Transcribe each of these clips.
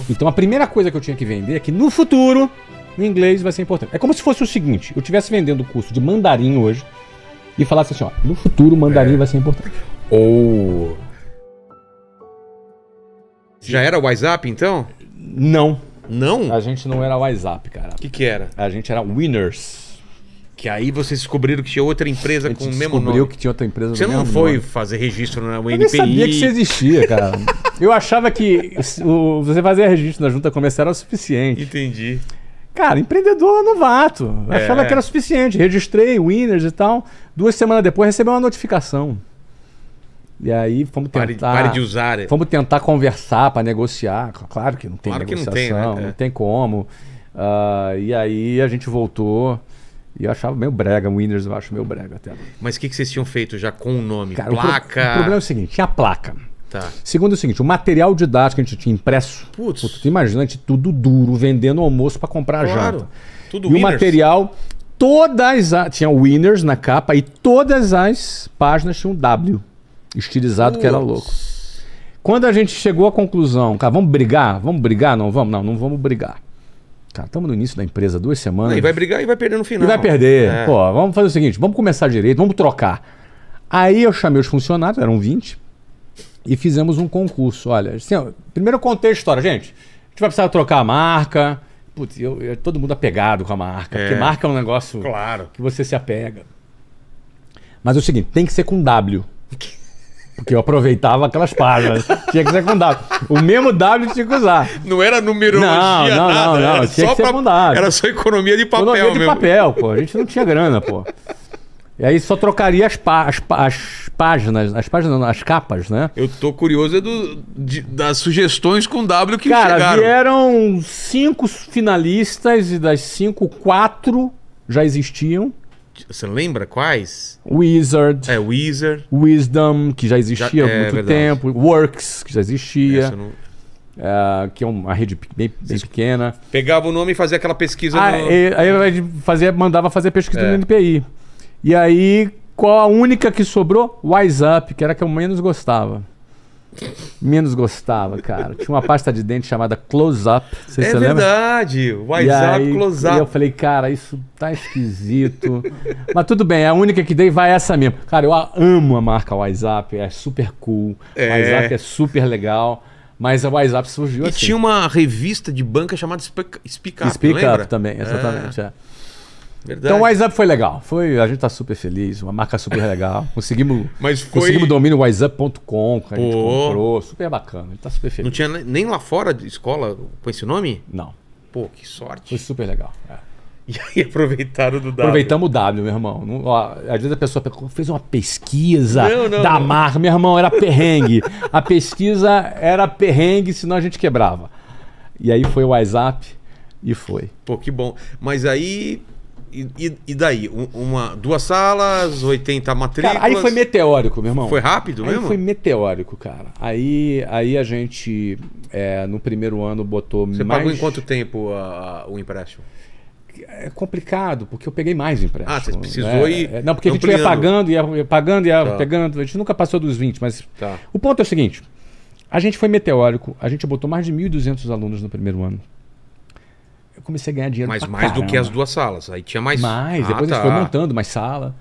Então a primeira coisa que eu tinha que vender é que no futuro o inglês vai ser importante. É como se fosse o seguinte, eu estivesse vendendo o curso de mandarim hoje e falasse assim, ó, no futuro o mandarim vai ser importante. Ou... Já era o WhatsApp, então? Não. Não? A gente não era WhatsApp, cara. O que era? A gente era Winners. Que aí vocês descobriram que tinha outra empra com o mesmo nome. Descobriu que tinha outra empresa Você do não mesmo foi nome. fazer registro na UNPI? Eu nem sabia que isso existia, cara. Eu achava que você fazer registro na junta comercial era o suficiente. Entendi. Cara, empreendedor novato. Eu achava que era o suficiente. Registrei, Winners e tal. 2 semanas depois recebi uma notificação. E aí fomos tentar... Pare de usar. Fomos tentar conversar para negociar. Claro que não tem negociação, que não tem, né? não tem como. E aí a gente voltou... E eu achava meio brega, Winners eu acho meio brega até. Mas o que vocês tinham feito já com o nome? Cara, placa? O problema é o seguinte, tinha placa. Tá. Segundo é o seguinte, o material didático que a gente tinha impresso, Putz. tu imagina, a gente tudo duro, vendendo almoço para comprar janta. Tudo E Winners. o material, tinha Winners na capa e todas as páginas tinham W, estilizado que era louco. Quando a gente chegou à conclusão, cara, vamos brigar? Vamos brigar? Não vamos? Não vamos brigar. Cara, estamos no início da empresa, 2 semanas. E vai brigar e vai perder no final. E vai perder. Pô, vamos fazer o seguinte, vamos começar direito, vamos trocar. Aí eu chamei os funcionários, eram 20, e fizemos um concurso. Olha, assim, ó, primeiro eu contei a história, gente. A gente vai precisar trocar a marca. Putz, todo mundo apegado com a marca. Porque marca é um negócio que você se apega. Mas é o seguinte, tem que ser com W. Porque eu aproveitava aquelas páginas. Tinha que ser com W. O mesmo W tinha que usar. Não era numerologia, não. Era Tinha só que ser com W. Era só economia de papel Economia de mesmo. papel, pô. A gente não tinha grana, pô. E aí só trocaria as páginas, não, as capas, né? Eu tô curioso das sugestões com W que Cara, chegaram. vieram 5 finalistas e das 5, 4 já existiam. Você lembra quais? Wizard. Wizard. Wisdom, que já existia há muito tempo. Works, que já existia. Que é uma rede bem pequena. Pegava o nome e fazia aquela pesquisa. Aí mandava fazer pesquisa no NPI. E aí, qual a única que sobrou? WhatsApp, que era a que eu menos gostava. Menos gostava, cara. Tinha uma pasta de dente chamada Close Up. Você lembra? Verdade. WhatsApp Close Up. E eu falei, cara, isso tá esquisito. Mas tudo bem, a única que dei vai essa mesmo. Cara, eu amo a marca WhatsApp, é super cool. WhatsApp é super legal. Mas a WhatsApp surgiu assim. E tinha uma revista de banca chamada Speak Up, Speak Up também, exatamente. Verdade. Então o WhatsApp foi legal. A gente tá super feliz, uma marca super legal. Conseguimos o domínio WhatsApp.com, que a gente comprou. Super bacana, a gente tá super feliz. Não tinha nem lá fora de escola com esse nome? Não. Pô, que sorte. Foi super legal. E aí aproveitaram do W. Aproveitamos o W, meu irmão. Às vezes a pessoa fez uma pesquisa da marca. Meu irmão, era perrengue. A pesquisa era perrengue, senão a gente quebrava. E aí foi o WhatsApp e foi. Pô, que bom. Mas aí... E daí? 2 salas, 80 matrículas? Cara, aí foi meteórico, meu irmão. Foi rápido mesmo? Aí foi meteórico, cara. Aí a gente, no primeiro ano, botou mais... Você pagou em quanto tempo o empréstimo? É complicado, porque eu peguei mais empréstimo. Você precisou ir... Não, porque a gente ia pagando, pegando. A gente nunca passou dos 20, mas... O ponto é o seguinte. A gente foi meteórico. A gente botou mais de 1.200 alunos no primeiro ano. Eu comecei a ganhar dinheiro Mas pra mais caramba. do que as 2 salas. Aí tinha mais... Depois a gente foi montando mais sala.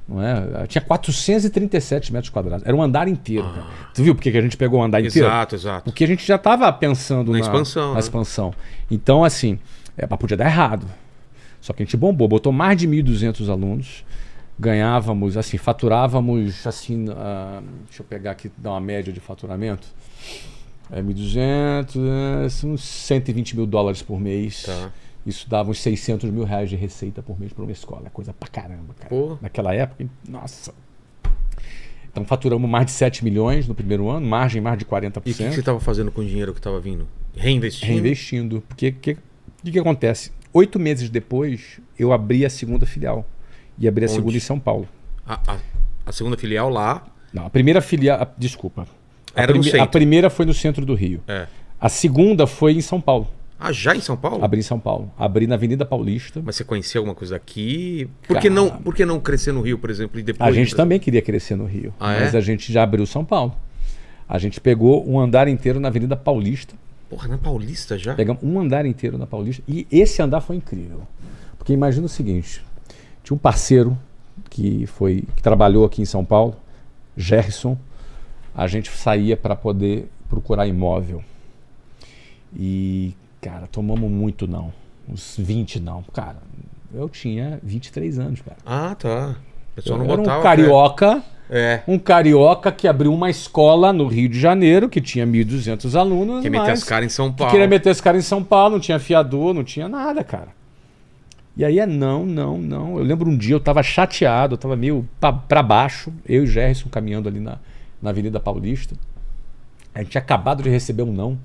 Não é? Tinha 437 metros quadrados. Era um andar inteiro. Cara. Tu viu por que a gente pegou o andar inteiro? Exato. Porque a gente já estava pensando na expansão. Expansão. Então, assim, podia dar errado. Só que a gente bombou. Botou mais de 1.200 alunos. Ganhávamos, assim, faturávamos, assim... deixa eu pegar aqui, dar uma média de faturamento. 1.200, uns 120 mil dólares por mês. Isso dava uns 600 mil reais de receita por mês para uma escola. É coisa pra caramba, cara. Naquela época, nossa. Então faturamos mais de 7 milhões no primeiro ano, margem mais de 40%. E o que você estava fazendo com o dinheiro que estava vindo? Reinvestindo? Reinvestindo. Porque o que acontece? 8 meses depois, eu abri a segunda filial. E abri a segunda em São Paulo. A segunda filial lá? Não, a primeira filial... Desculpa. Era no centro. A primeira foi no centro do Rio. A segunda foi em São Paulo. Já em São Paulo? Abri em São Paulo. Abri na Avenida Paulista. Mas você conhecia alguma coisa aqui? Por que não crescer no Rio, por exemplo? E depois a gente também queria crescer no Rio. Mas a gente já abriu São Paulo. A gente pegou um andar inteiro na Avenida Paulista. Porra, na Paulista já? Pegamos um andar inteiro na Paulista. E esse andar foi incrível. Porque imagina o seguinte: tinha um parceiro que trabalhou aqui em São Paulo, Gerson. A gente saía para poder procurar imóvel. E, cara, tomamos muito não. Uns 20 não. Cara, eu tinha 23 anos, cara. Ah, tá. O pessoal não Era botava um carioca. É. Um carioca que abriu uma escola no Rio de Janeiro, que tinha 1.200 alunos. Quer meter as caras em São Paulo. Queria meter os caras em São Paulo, não tinha fiador, não tinha nada, cara. E aí não. Eu lembro um dia, eu tava chateado, eu tava meio pra baixo, eu e o Gerson caminhando ali na Avenida Paulista. A gente tinha acabado de receber um não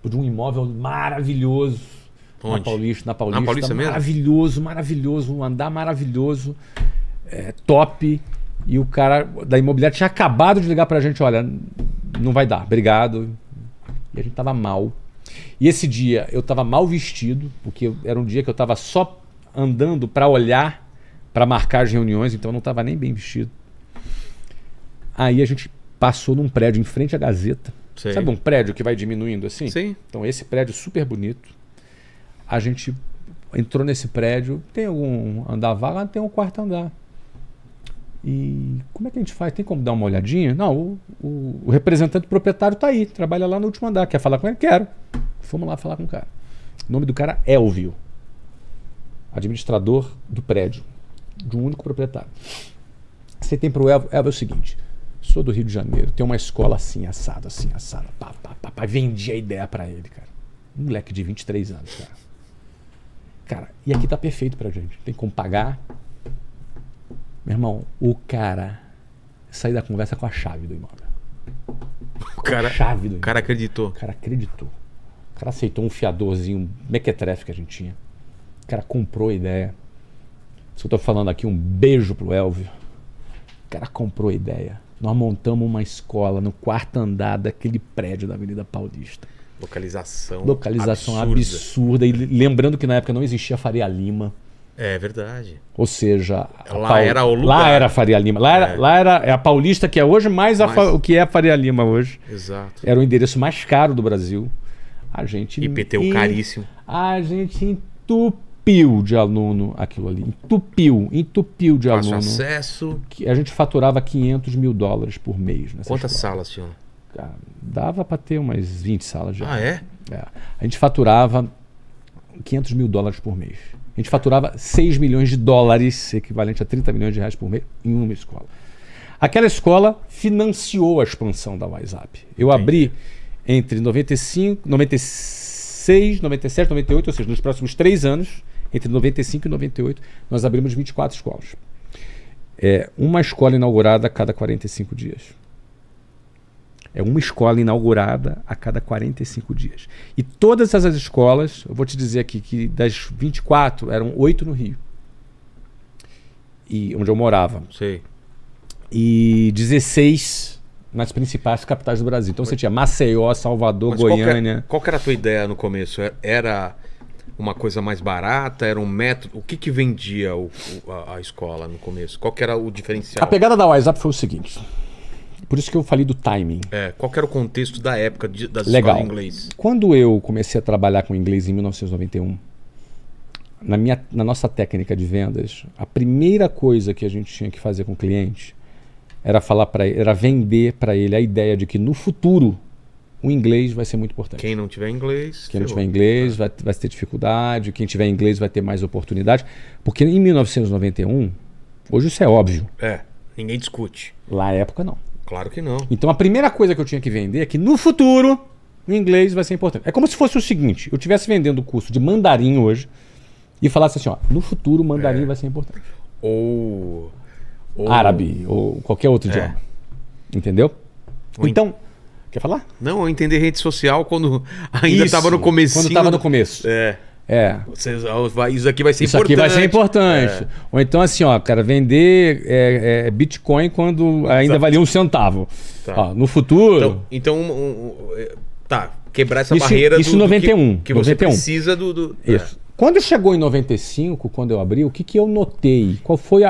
de um imóvel maravilhoso. Onde? Na Paulista. Na Paulista mesmo? Maravilhoso, um andar maravilhoso, top. E o cara da imobiliária tinha acabado de ligar pra gente: olha, não vai dar, obrigado. E a gente tava mal. E esse dia eu tava mal vestido, porque era um dia que eu tava só andando pra olhar, pra marcar as reuniões, então eu não tava nem bem vestido. Aí a gente passou num prédio em frente à Gazeta. Sei. Sabe um prédio que vai diminuindo assim? Sim. Então esse prédio super bonito. A gente entrou nesse prédio. Tem algum andar vago? Ah, tem um quarto andar. E como é que a gente faz? Tem como dar uma olhadinha? Não, o representante proprietário tá aí, trabalha lá no último andar. Quer falar com ele? Quero. Fomos lá falar com o cara. O nome do cara é Elvio, administrador do prédio, de um único proprietário. Você tem pro Elvio é o seguinte: sou do Rio de Janeiro, tem uma escola assim, assada. Pá. Vendi a ideia pra ele, cara. Um moleque de 23 anos, cara. Cara, e aqui tá perfeito pra gente. Tem como pagar. Meu irmão, o cara saiu da conversa com a chave do imóvel. O cara acreditou. O cara acreditou. O cara aceitou um fiadorzinho mequetrefe que a gente tinha. O cara comprou a ideia. Se eu tô falando aqui, um beijo pro Elvio. O cara comprou a ideia. Nós montamos uma escola no quarto andar daquele prédio da Avenida Paulista. Localização absurda. E lembrando que na época não existia Faria Lima. É verdade. Ou seja, era o lugar. Lá era Faria Lima. Lá era a Paulista que é hoje, mais o que é a Faria Lima hoje. Exato. Era o endereço mais caro do Brasil. A gente IPTU caríssimo. A gente entupiu de aluno aquilo ali. Entupiu de Fácil aluno. acesso. A gente faturava $500 mil por mês. Quantas escola. salas tinham? Dava para ter umas 20 salas já. Ah, é? A gente faturava $500 mil por mês. A gente faturava $6 milhões, equivalente a $30 milhões por mês, em uma escola. Aquela escola financiou a expansão da WhatsApp. Eu abri entre 95, 96, 97, 98, ou seja, nos próximos 3 anos, entre 95 e 98, nós abrimos 24 escolas. Uma escola inaugurada a cada 45 dias. É uma escola inaugurada a cada 45 dias. E todas essas escolas, eu vou te dizer aqui que das 24, eram 8 no Rio. E onde eu morava. Sei. E 16 nas principais capitais do Brasil. Então você tinha Maceió, Salvador, Goiânia. Qual que era a tua ideia no começo? Era uma coisa mais barata? Era um método? O que vendia a escola no começo? Qual que era o diferencial? A pegada da WhatsApp foi o seguinte. Por isso que eu falei do timing. Qual que era o contexto da época das Legal. escolas de inglês? Quando eu comecei a trabalhar com inglês em 1991, na nossa técnica de vendas, a primeira coisa que a gente tinha que fazer com o cliente era falar para ele, era vender para ele a ideia de que no futuro o inglês vai ser muito importante. Quem não tiver inglês... Quem não tiver inglês vai ter dificuldade, quem tiver inglês vai ter mais oportunidade. Porque em 1991, hoje isso é óbvio. Ninguém discute. Lá na época não. Claro que não. Então a primeira coisa que eu tinha que vender é que no futuro o inglês vai ser importante. É como se fosse o seguinte: eu estivesse vendendo o curso de mandarim hoje e falasse assim, ó, no futuro o mandarim vai ser importante. Ou árabe, ou qualquer outro idioma. Entendeu? Então, quer falar? Não, eu entender rede social quando ainda estava no começo. Quando estava no começo. Isso aqui vai ser importante. Isso aqui vai ser importante. Ou então assim, ó, cara, vender Bitcoin quando ainda valia um centavo. Tá. Ó, no futuro... quebrar essa barreira isso em 91. Que você precisa do... Isso. Quando chegou em 95, quando eu abri, o que eu notei? Qual foi,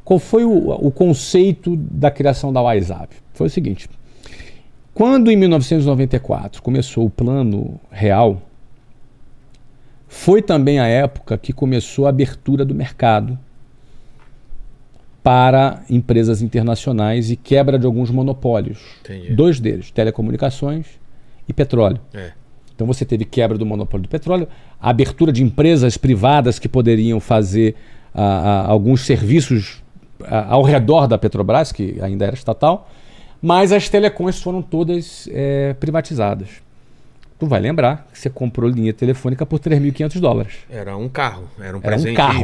qual foi o conceito da criação da WhatsApp? Foi o seguinte... Quando em 1994 começou o Plano Real, foi também a época que começou a abertura do mercado para empresas internacionais e quebra de alguns monopólios. Entendi. 2 deles, telecomunicações e petróleo. É. Então você teve quebra do monopólio do petróleo, a abertura de empresas privadas que poderiam fazer alguns serviços ao redor da Petrobras, que ainda era estatal, mas as telecoms foram todas privatizadas. Tu vai lembrar que você comprou linha telefônica por $3.500. Era um carro, era um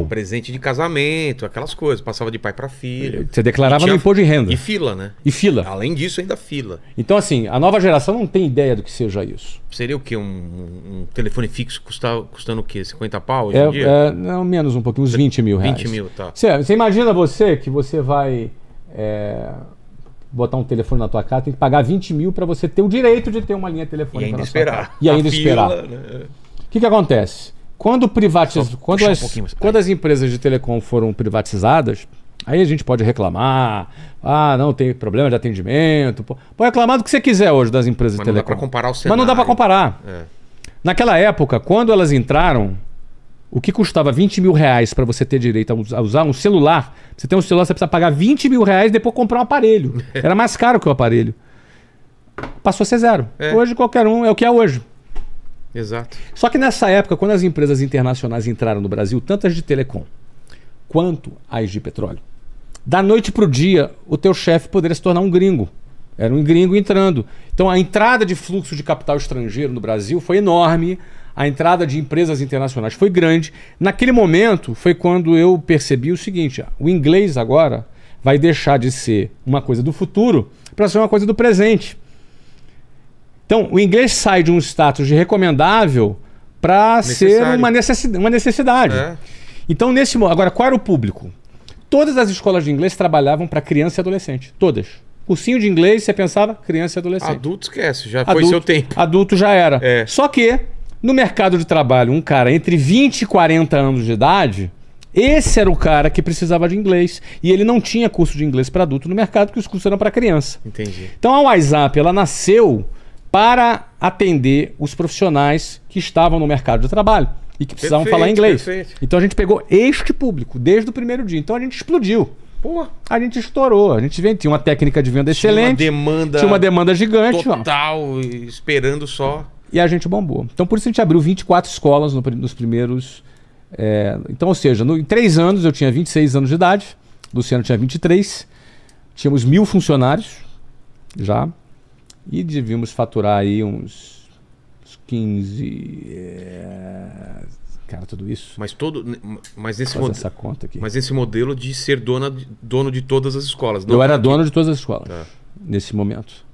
presente de casamento, aquelas coisas, passava de pai para filho. Você declarava no imposto de renda. E fila, né? E fila. Além disso, ainda fila. Então, assim, a nova geração não tem ideia do que seja isso. Seria o quê? Um telefone fixo custando o quê? 50 pau hoje em dia? Não, menos um pouquinho, uns 20 mil reais. 20 mil, tá. Você imagina que você vai botar um telefone na tua casa, tem que pagar 20 mil para você ter o direito de ter uma linha telefônica. E ainda esperar. E ainda esperar. Né? O que acontece? Quando as empresas de telecom foram privatizadas, aí a gente pode reclamar, não tem problema de atendimento, pode reclamar do que você quiser hoje das empresas de telecom. Não dá para comparar o cenário. Mas não dá para comparar. Naquela época, quando elas entraram, o que custava 20 mil reais para você ter direito a usar um celular, você tem um celular, você precisa pagar 20 mil reais e depois comprar um aparelho. Era mais caro que o aparelho. Passou a ser zero. Hoje qualquer um é o que é hoje. Exato. Só que nessa época, quando as empresas internacionais entraram no Brasil, tanto as de telecom quanto as de petróleo, da noite para o dia, o teu chefe poderia se tornar um gringo. Era um gringo entrando. Então a entrada de fluxo de capital estrangeiro no Brasil foi enorme. A entrada de empresas internacionais foi grande. Naquele momento foi quando eu percebi o seguinte: o inglês agora vai deixar de ser uma coisa do futuro para ser uma coisa do presente. Então, o inglês sai de um status de recomendável para ser uma necessidade. Então, agora, qual era o público? Todas as escolas de inglês trabalhavam para criança e adolescente. Todas. Cursinho de inglês, você pensava criança e adolescente. Adulto esquece, já foi seu tempo. Adulto já era. Só que, no mercado de trabalho, um cara entre 20 e 40 anos de idade, esse era o cara que precisava de inglês. E ele não tinha curso de inglês para adulto no mercado, porque os cursos eram para criança. Entendi. Então, a WhatsApp, ela nasceu para atender os profissionais que estavam no mercado de trabalho e que precisavam falar inglês. Perfeito. Então, a gente pegou este público desde o primeiro dia. Então, a gente explodiu. A gente estourou. A gente tinha uma técnica de venda excelente. Tinha uma demanda gigante. Total, esperando só. E a gente bombou. Então, por isso a gente abriu 24 escolas nos primeiros... Então, ou seja, em 3 anos eu tinha 26 anos de idade. Luciano tinha 23. Tínhamos 1.000 funcionários já. E devíamos faturar aí uns 15... Cara, tudo isso. Mas essa conta aqui. Mas esse modelo de ser dono de todas as escolas. Eu era dono de todas as escolas nesse momento.